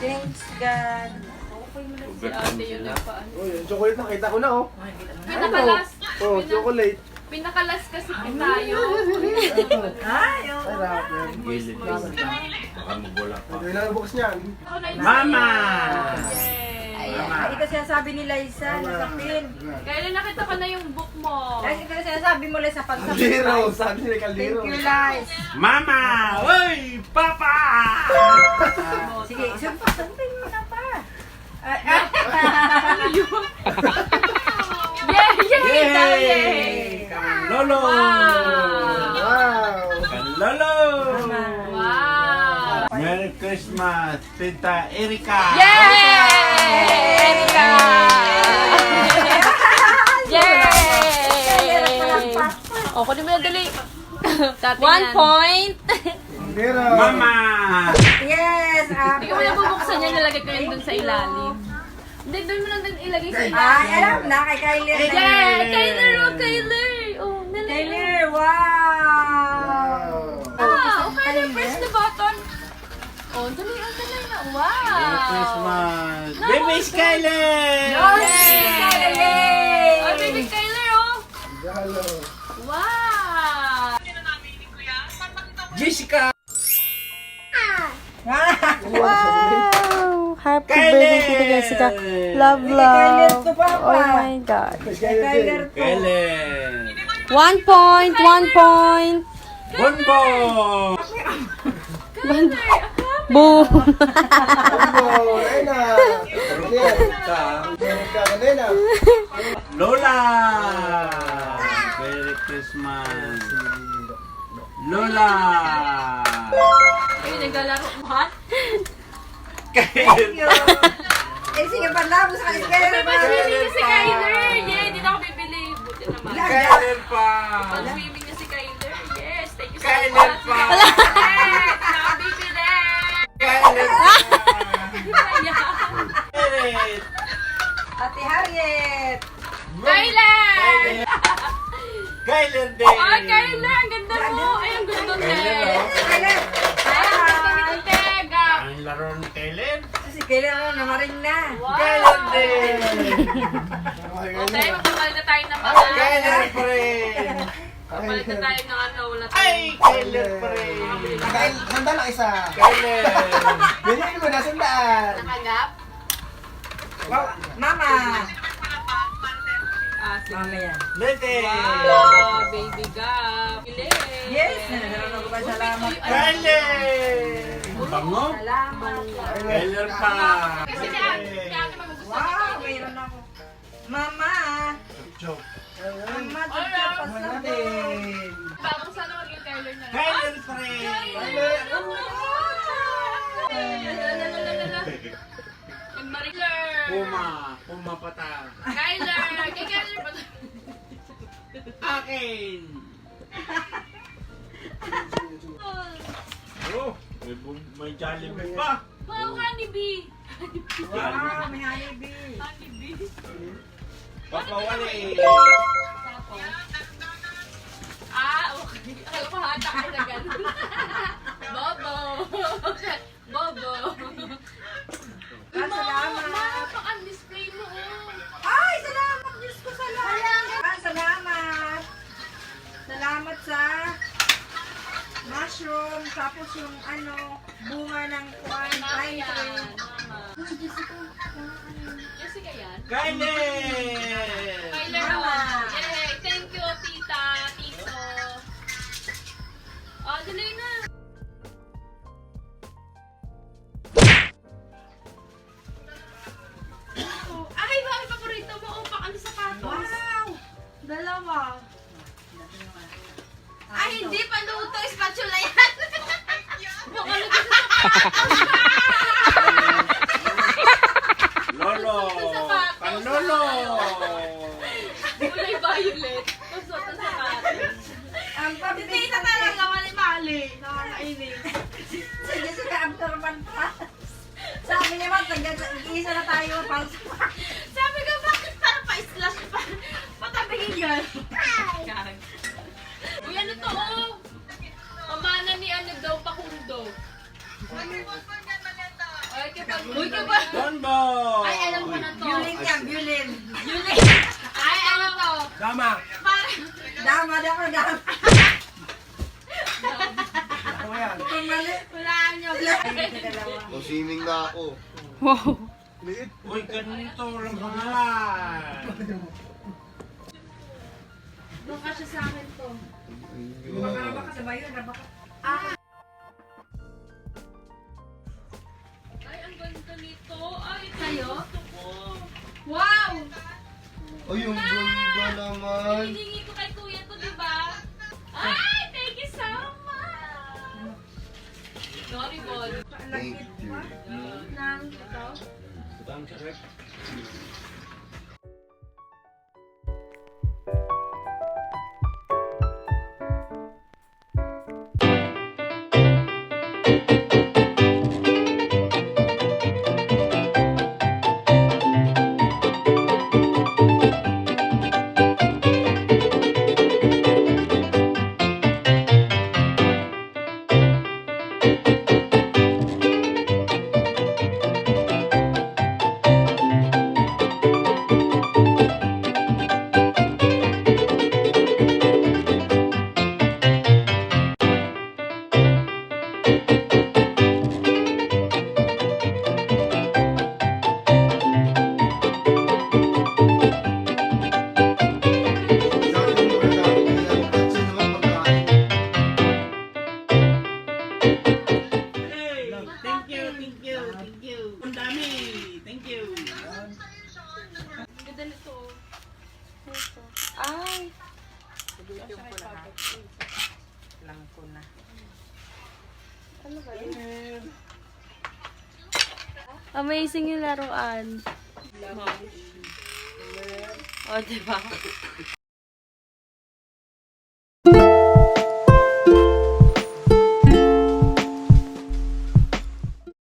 Thanks, God. Si ate yun yung paano. Oh, yung chocolate nakita ko na oh. Pinakalas. Oh, chocolate. Pinakalas kasi tayo. Ay, oo. Sarap yan. Gilid. Baka mabulak pa. Ito yung bukas niyan. Mama! Ay, ito sinasabi ni Liza, nasapin. Kailan nakita ko na yung book mo? Ay, ito sinasabi mo, Liza, pansapin. Kaldero. Sabi nila kaldero. Thank you, Liz. Mama! Uy! Papa! Sige, sampin mo na pa. Ay, Yay! Lolo! Wow. Lolo! Wow! Merry Christmas, Tita Erika! Yay! Erika! Yay! O, kunin mo na dali. 1 point. Kaldero. Mama! yes, Hindi ko mo nabubuksan yan, nilagay ko yun dun sa ilalim. Hindi, dun mo lang dun ilagay sa Ay, ilalim. alam na, kay Kyler. Yeah! Kyler! Oh, Kyler! Oh, dali. Kyler, wow. Ah, okay na, press the button. Oh, dali na. Wow! Merry Christmas! Baby Skyler! Yay! Oh, baby Kyler, oh! Hello. Wow! Jessica! Wow! Happy Kyler! birthday, Tita Jessica. Love, Kyler love. to, Papa. Oh my God. Kay Kyler to. Kellen! 1 point, 1 point. Bonbo! Boom. Oh, Ena. Kanina. Lola! Merry Christmas! Lola! Ay, naglalaro mo, ha? Thank you. Eh, sige, pala mo sa kay Kyler. May swimming niya si Kyler! Yay! Hindi na ako bibili. Buti naman. Kyler pa! Pag-swimming niya si Kyler. Yes! Thank you so Kyler much. pa! Yes! Hindi na ako bibili. Kyler pa! Ayan. Ate Harriet. Kyler! Kyler din! Ay, Kyler! Ang ganda mo! Ay, ang ganda mo! Kyler, oh. Kyler. Ay, ang ganda tega! Ang laro ni Kyler? Si Kyler na namarin na. Kyler din! Okay, magpapalit na tayo ng mga. Kyler pa rin! Papalit na tayo ng ano, wala tayo. Ay! Kyler pa rin! Sandal lang isa. Kyler! Binili ko na sandaan. Nakagap? Mama. Ah, sige. Mama yan. Lete! Wow, baby gap. Pili. Yes. Nalaman ko ba? Salamat. Kyler! Bango? Salamat. Kyler pa! Kasi si ate magugustuhan Wow, ni mayroon ako. Mama. Joke. Mama, Alright. dito pa sa Tapos sana maging Kyler na lang. Kyler pa rin! Kyler! And Maricler! Puma pata! Kyler! Kay Kyler pa. Akin! Oh, may Jollibee pa! Wow, honeybee! Wow, may honeybee. Honeybee. Papawali! Tapos. Ah, okay. Akala ko hata ko na gano'n. Bobo! Bobo! Salamat. Paka-display mo, oh. Ay, salamat. Diyos ko, salamat. Salamat. Salamat sa mushroom. Tapos yung bunga ng pine tree. Mama. Jessica yan? Kyler! Kyler, Mama. oh. Yay! Thank you, tita, tito. Oh, dali na. Ay, bakit paborito mo? Oh, pakang sapatos. Wow. Dalawa. Ay, hindi pa luto. Spatula yan. Baka lagay sa sapatos. Lolo! Sapatos. Panlolo! Kulay violet. Kusot ang sapatos. Ang Tita talaga, mali-mali. Nakakainis. sa Jessica Abdurman pa. Sabi niya ba, isa na tayo. Sabi ko, bakit parang pa-slash pa? Patabingin yan. Uy, ano to, oh? Pamana ni ano daw, Pakundo. Ay, kaya Uy, ka ba? Bonbo! Ay, alam ko na to. Bulin yan, bulin. Ay, ano to? Dama. Dama. Ako yan. Kung mali. Walaan nyo. O, swimming na ako. Wow. Liit. Uy, ganito lang pangalan. Doon ka siya sa akin to. Rabaka sa bayo, rabaka. Ay, ang ganda nito. Ay, sa'yo? Wow! Ay, yung ganda naman. Hiningi ko kay kuya to, di ba? Ay, thank you so much! Sorry, Bol. Thank you. Nang ito? Sabi mo na dami nila. Kasi naman pagkain. Hey, thank you. Ang dami. Thank you. Ganda nito. Ay. Lang ko na. Amazing yung laruan. O, diba?